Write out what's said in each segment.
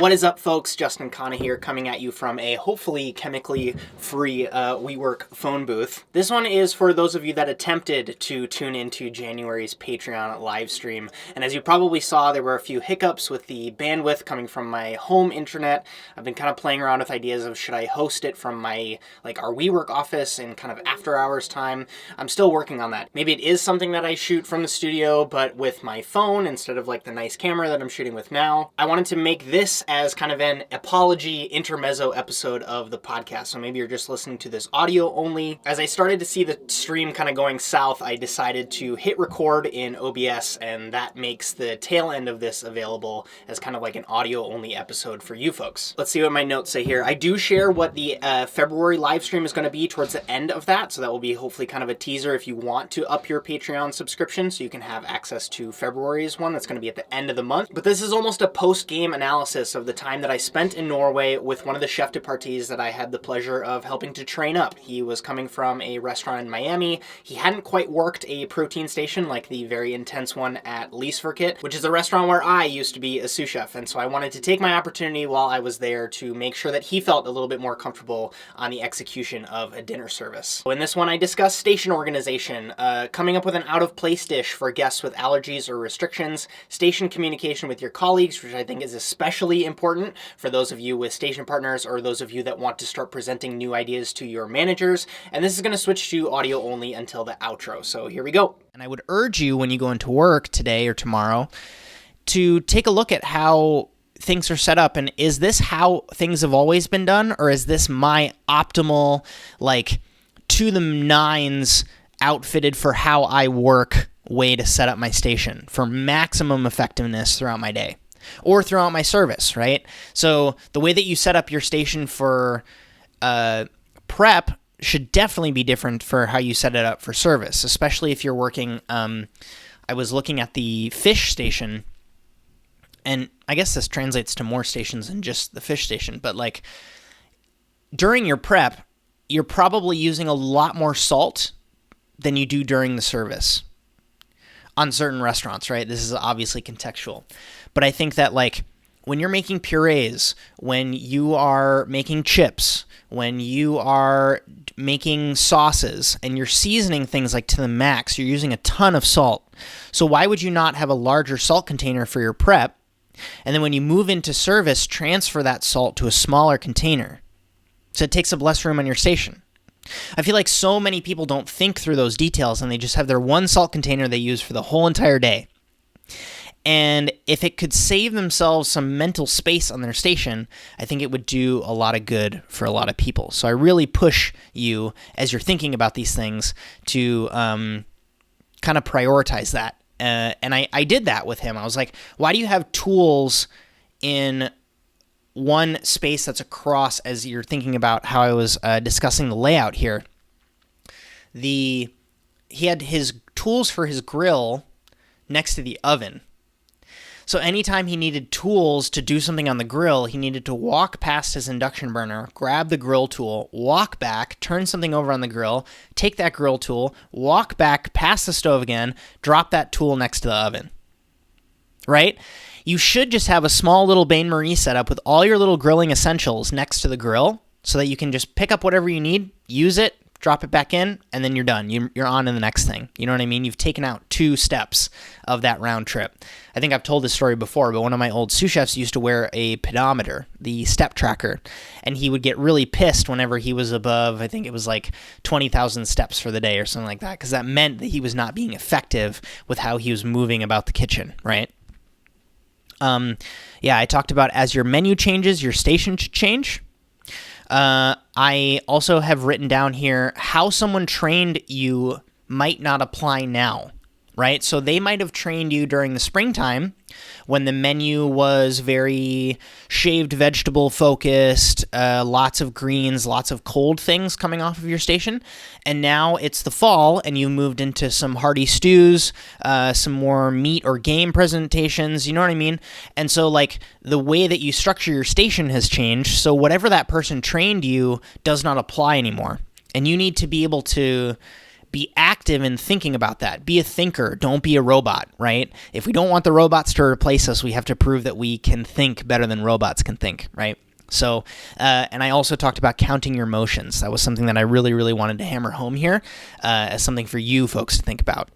What is up, folks? Justin Khanna here, coming at you from a hopefully chemically free WeWork phone booth. This one is for those of you that attempted to tune into January's Patreon live stream. And as you probably saw, there were a few hiccups with the bandwidth coming from my home internet. I've been kind of playing around with ideas of should I host it from my, our WeWork office in kind of after hours time. I'm still working on that. Maybe it is something that I shoot from the studio, but with my phone instead of the nice camera that I'm shooting with now. I wanted to make this as kind of an apology intermezzo episode of the podcast. So maybe you're just listening to this audio only. As I started to see the stream kind of going south, I decided to hit record in OBS, and that makes the tail end of this available as kind of like an audio only episode for you folks. Let's see what my notes say here. I do share what the February live stream is going to be towards the end of that. So that will be hopefully kind of a teaser if you want to up your Patreon subscription so you can have access to February's one. That's going to be at the end of the month. But this is almost a post-game analysis of the time that I spent in Norway with one of the chef de parties that I had the pleasure of helping to train up. He was coming from a restaurant in Miami. He hadn't quite worked a protein station like the very intense one at Lysverket, which is a restaurant where I used to be a sous chef. And so I wanted to take my opportunity while I was there to make sure that he felt a little bit more comfortable on the execution of a dinner service. So in this one, I discussed station organization, coming up with an out-of-place dish for guests with allergies or restrictions, station communication with your colleagues, which I think is especially important for those of you with station partners or those of you that want to start presenting new ideas to your managers. And this is going to switch to audio only until the outro. So here we go. And I would urge you when you go into work today or tomorrow to take a look at how things are set up. And is this how things have always been done? Or is this my optimal, to the nines outfitted for how I work way to set up my station for maximum effectiveness throughout my day? Or throughout my service, right? So the way that you set up your station for prep should definitely be different for how you set it up for service, especially if you're working. I was looking at the fish station, and I guess this translates to more stations than just the fish station, but during your prep, you're probably using a lot more salt than you do during the service on certain restaurants, right? This is obviously contextual. But I think that when you're making purees, when you are making chips, when you are making sauces, and you're seasoning things to the max, you're using a ton of salt. So why would you not have a larger salt container for your prep? And then when you move into service, transfer that salt to a smaller container. So it takes up less room on your station. I feel like so many people don't think through those details, and they just have their one salt container they use for the whole entire day. And if it could save themselves some mental space on their station, I think it would do a lot of good for a lot of people. So I really push you, as you're thinking about these things, to kind of prioritize that. And I did that with him. I was like, why do you have tools in one space that's across, as you're thinking about how I was discussing the layout here? He had his tools for his grill next to the oven. So anytime he needed tools to do something on the grill, he needed to walk past his induction burner, grab the grill tool, walk back, turn something over on the grill, take that grill tool, walk back past the stove again, drop that tool next to the oven. Right? You should just have a small little bain-marie setup with all your little grilling essentials next to the grill so that you can just pick up whatever you need, use it, drop it back in, and then you're done. You're on to the next thing. You know what I mean? You've taken out 2 steps of that round trip. I think I've told this story before, but one of my old sous chefs used to wear a pedometer, the step tracker, and he would get really pissed whenever he was above, I think it was 20,000 steps for the day or something like that, because that meant that he was not being effective with how he was moving about the kitchen, right? I talked about as your menu changes, your station should change. I also have written down here how someone trained you might not apply now, right? So they might have trained you during the springtime when the menu was very shaved vegetable focused, lots of greens, lots of cold things coming off of your station. And now it's the fall and you moved into some hearty stews, some more meat or game presentations, you know what I mean? And so the way that you structure your station has changed. So whatever that person trained you does not apply anymore. And you need to be able to be active in thinking about that. Be a thinker. Don't be a robot, right? If we don't want the robots to replace us, we have to prove that we can think better than robots can think, right? So, and I also talked about counting your motions. That was something that I really, really wanted to hammer home here as something for you folks to think about.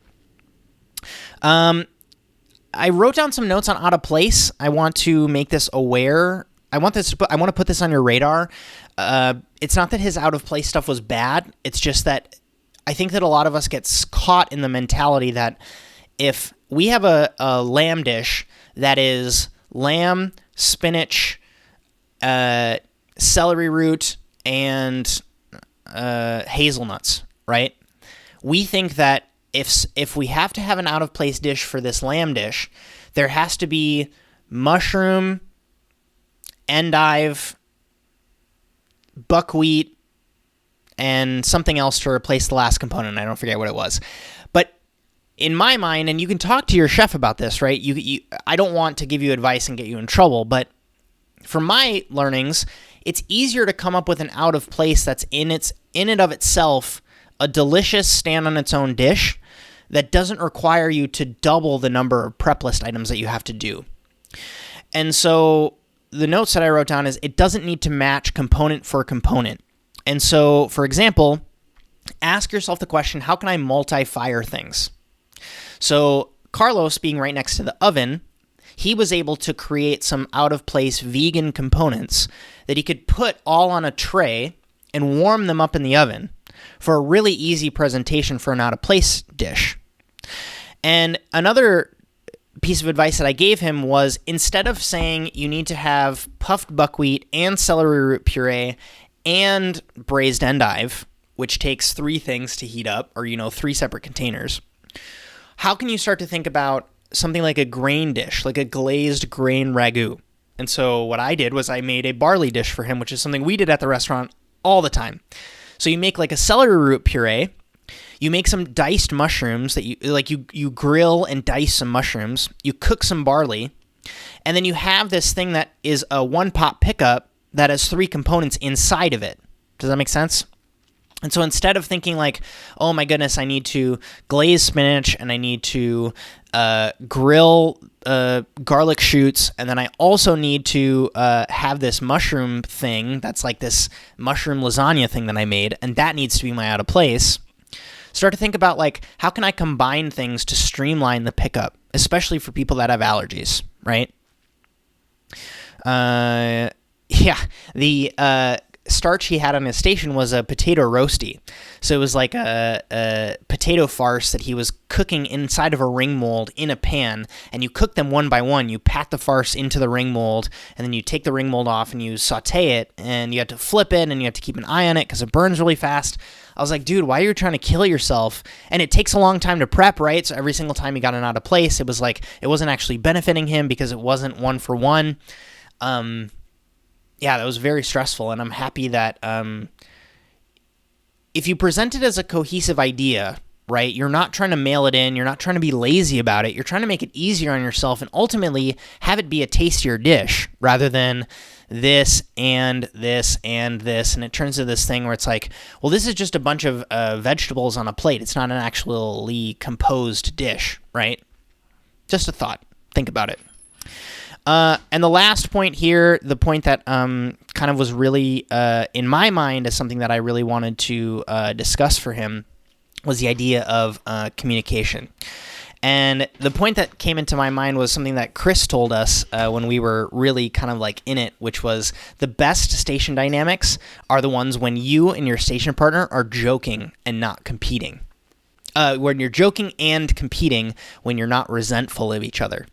I wrote down some notes on out of place. I want to make this aware. I want to put this on your radar. It's not that his out of place stuff was bad. It's just that I think that a lot of us get caught in the mentality that if we have a lamb dish that is lamb, spinach, celery root, and hazelnuts, right? We think that if we have to have an out-of-place dish for this lamb dish, there has to be mushroom, endive, buckwheat, and something else to replace the last component. I don't forget what it was. But in my mind, and you can talk to your chef about this, right? I don't want to give you advice and get you in trouble, but from my learnings, it's easier to come up with an out of place that's in and of itself a delicious stand on its own dish that doesn't require you to double the number of prep list items that you have to do. And so the notes that I wrote down is it doesn't need to match component for component. And so, for example, ask yourself the question, how can I multi-fire things? So Carlos, being right next to the oven, he was able to create some out-of-place vegan components that he could put all on a tray and warm them up in the oven for a really easy presentation for an out-of-place dish. And another piece of advice that I gave him was, instead of saying you need to have puffed buckwheat and celery root puree and braised endive, which takes 3 things to heat up, or 3 separate containers, how can you start to think about something like a grain dish, like a glazed grain ragu? And so what I did was I made a barley dish for him, which is something we did at the restaurant all the time. So you make like a celery root puree, you make some diced mushrooms that you grill and dice some mushrooms, you cook some barley, and then you have this thing that is a one-pot pickup that has 3 components inside of it. Does that make sense? And so instead of thinking like, oh my goodness, I need to glaze spinach and I need to grill garlic shoots, and then I also need to have this mushroom thing that's like this mushroom lasagna thing that I made, and that needs to be my out of place. Start to think about like, how can I combine things to streamline the pickup, especially for people that have allergies, right? The starch he had on his station was a potato roasty. So it was like a potato farce that he was cooking inside of a ring mold in a pan, and you cook them one by one. You pat the farce into the ring mold, and then you take the ring mold off and you saute it, and you have to flip it, and you have to keep an eye on it because it burns really fast. I was like, dude, why are you trying to kill yourself? And it takes a long time to prep, right? So every single time he got it out of place, it was like, it wasn't actually benefiting him because it wasn't one for one. Yeah, that was very stressful, and I'm happy that if you present it as a cohesive idea, right, you're not trying to mail it in, you're not trying to be lazy about it, you're trying to make it easier on yourself and ultimately have it be a tastier dish rather than this and this and this, and it turns into this thing where it's like, well, this is just a bunch of vegetables on a plate. It's not an actually composed dish, right? Just a thought. Think about it. And the last point here, the point that kind of was really, in my mind, as something that I really wanted to discuss for him, was the idea of communication. And the point that came into my mind was something that Chris told us when we were really kind of like in it, which was the best station dynamics are the ones when you and your station partner are joking and not competing. When you're joking and competing, when you're not resentful of each other.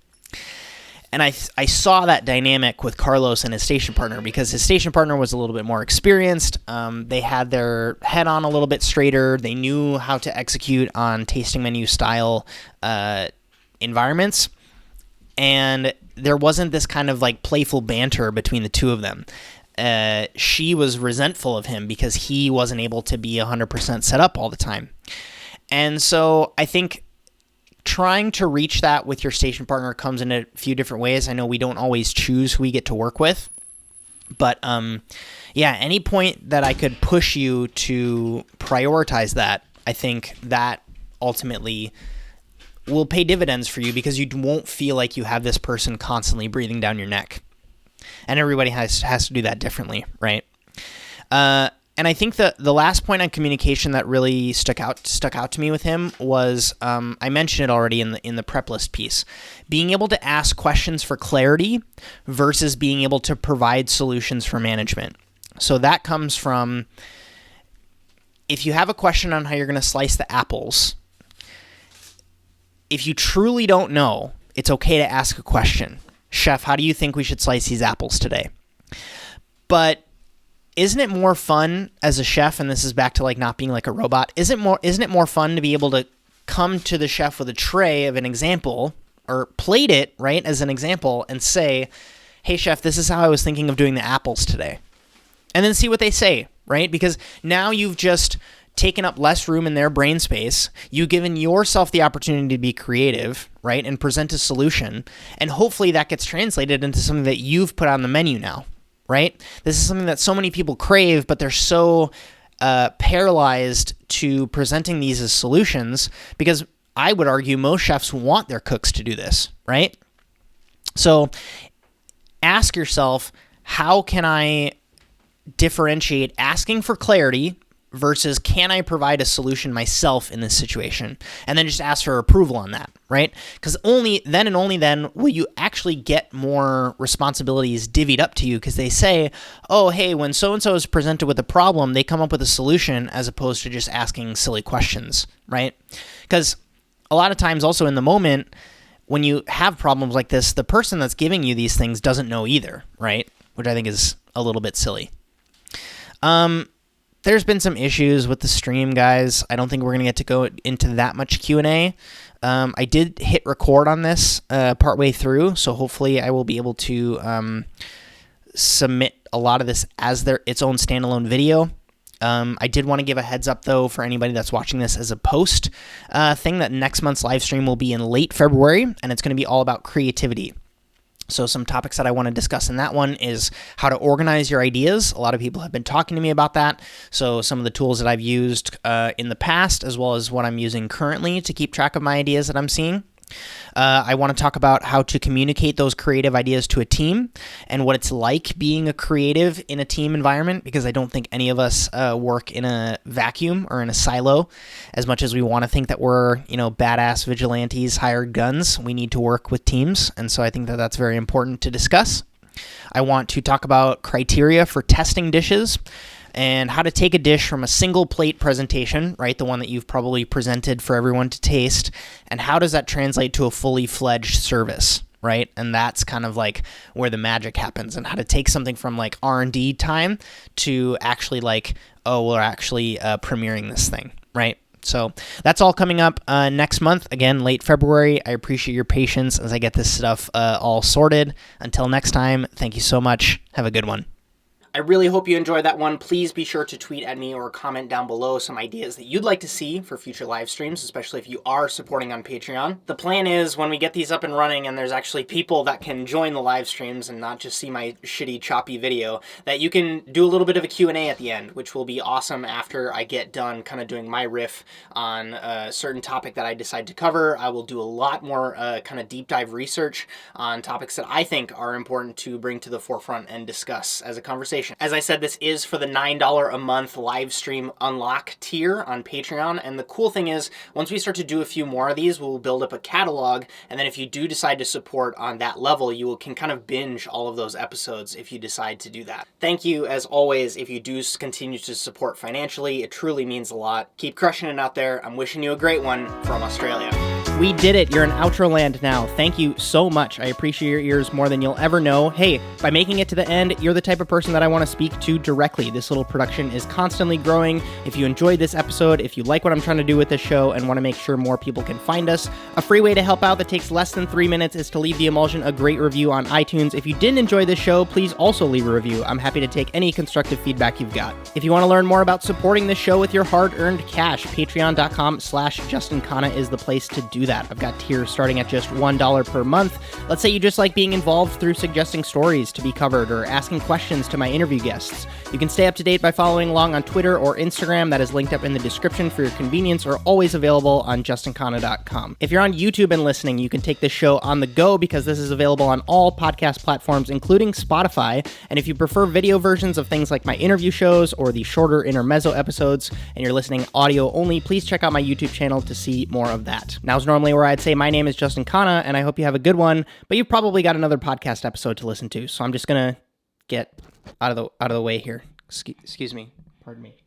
And I saw that dynamic with Carlos and his station partner because his station partner was a little bit more experienced. They had their head on a little bit straighter. They knew how to execute on tasting menu style environments. And there wasn't this kind of like playful banter between the two of them. She was resentful of him because he wasn't able to be 100% set up all the time. And so I think trying to reach that with your station partner comes in a few different ways. I know we don't always choose who we get to work with, but yeah, any point that I could push you to prioritize that, I think that ultimately will pay dividends for you because you won't feel like you have this person constantly breathing down your neck. And everybody has to do that differently, right? And I think the last point on communication that really stuck out to me with him was, I mentioned it already in the prep list piece, being able to ask questions for clarity versus being able to provide solutions for management. So that comes from, if you have a question on how you're going to slice the apples, if you truly don't know, it's okay to ask a question. Chef, how do you think we should slice these apples today? But isn't it more fun as a chef, and this is back to like not being like a robot, isn't it more fun to be able to come to the chef with a tray of an example or plate it, right, as an example and say, hey chef, this is how I was thinking of doing the apples today. And then see what they say, right? Because now you've just taken up less room in their brain space. You've given yourself the opportunity to be creative, right, and present a solution. And hopefully that gets translated into something that you've put on the menu now, right? This is something that so many people crave, but they're so paralyzed to presenting these as solutions because I would argue most chefs want their cooks to do this, right? So ask yourself, how can I differentiate asking for clarity versus can I provide a solution myself in this situation? And then just ask for approval on that, right? Because only then will you actually get more responsibilities divvied up to you because they say, oh, hey, when so-and-so is presented with a problem, they come up with a solution as opposed to just asking silly questions, right? Because a lot of times also in the moment, when you have problems like this, the person that's giving you these things doesn't know either, right? Which I think is a little bit silly. There's been some issues with the stream, guys. I don't think we're going to get to go into that much Q&A. I did hit record on this partway through, so hopefully I will be able to submit a lot of this as its own standalone video. I did want to give a heads up, though, for anybody that's watching this as a post thing, that next month's live stream will be in late February, and it's going to be all about creativity. So some topics that I want to discuss in that one is how to organize your ideas. A lot of people have been talking to me about that. So some of the tools that I've used in the past, as well as what I'm using currently to keep track of my ideas that I'm seeing. I want to talk about how to communicate those creative ideas to a team and what it's like being a creative in a team environment, because I don't think any of us work in a vacuum or in a silo. As much as we want to think that we're, badass vigilantes, hired guns, we need to work with teams. And so I think that that's very important to discuss. I want to talk about criteria for testing dishes and how to take a dish from a single plate presentation, right, the one that you've probably presented for everyone to taste, and how does that translate to a fully fledged service, right? And that's kind of like where the magic happens, and how to take something from like R&D time to actually like, oh, we're actually premiering this thing, right? So that's all coming up next month, again, late February. I appreciate your patience as I get this stuff all sorted. Until next time, thank you so much. Have a good one. I really hope you enjoyed that one. Please be sure to tweet at me or comment down below some ideas that you'd like to see for future live streams, especially if you are supporting on Patreon. The plan is when we get these up and running and there's actually people that can join the live streams and not just see my shitty choppy video, that you can do a little bit of a Q&A at the end, which will be awesome after I get done kind of doing my riff on a certain topic that I decide to cover. I will do a lot more kind of deep dive research on topics that I think are important to bring to the forefront and discuss as a conversation. As I said, this is for the $9 a month live stream unlock tier on Patreon, and the cool thing is, once we start to do a few more of these, we'll build up a catalog, and then if you do decide to support on that level, you can kind of binge all of those episodes if you decide to do that. Thank you, as always, if you do continue to support financially. It truly means a lot. Keep crushing it out there. I'm wishing you a great one from Australia. We did it. You're in outro land now. Thank you so much. I appreciate your ears more than you'll ever know. Hey, by making it to the end, you're the type of person that I want to speak to directly. This little production is constantly growing. If you enjoyed this episode, if you like what I'm trying to do with this show and want to make sure more people can find us, a free way to help out that takes less than 3 minutes is to leave The Emulsion a great review on iTunes. If you didn't enjoy this show, please also leave a review. I'm happy to take any constructive feedback you've got. If you want to learn more about supporting this show with your hard-earned cash, patreon.com/Justin Khanna is the place to do do that. I've got tiers starting at just $1 per month. Let's say you just like being involved through suggesting stories to be covered or asking questions to my interview guests. You can stay up to date by following along on Twitter or Instagram. That is linked up in the description for your convenience, or always available on JustinKhanna.com. If you're on YouTube and listening, you can take this show on the go because this is available on all podcast platforms, including Spotify. And if you prefer video versions of things like my interview shows or the shorter intermezzo episodes, and you're listening audio only, please check out my YouTube channel to see more of that. Now's normally where I'd say my name is Justin Khanna, and I hope you have a good one, but you've probably got another podcast episode to listen to, so I'm just gonna get out of the way here. Excuse me. Pardon me.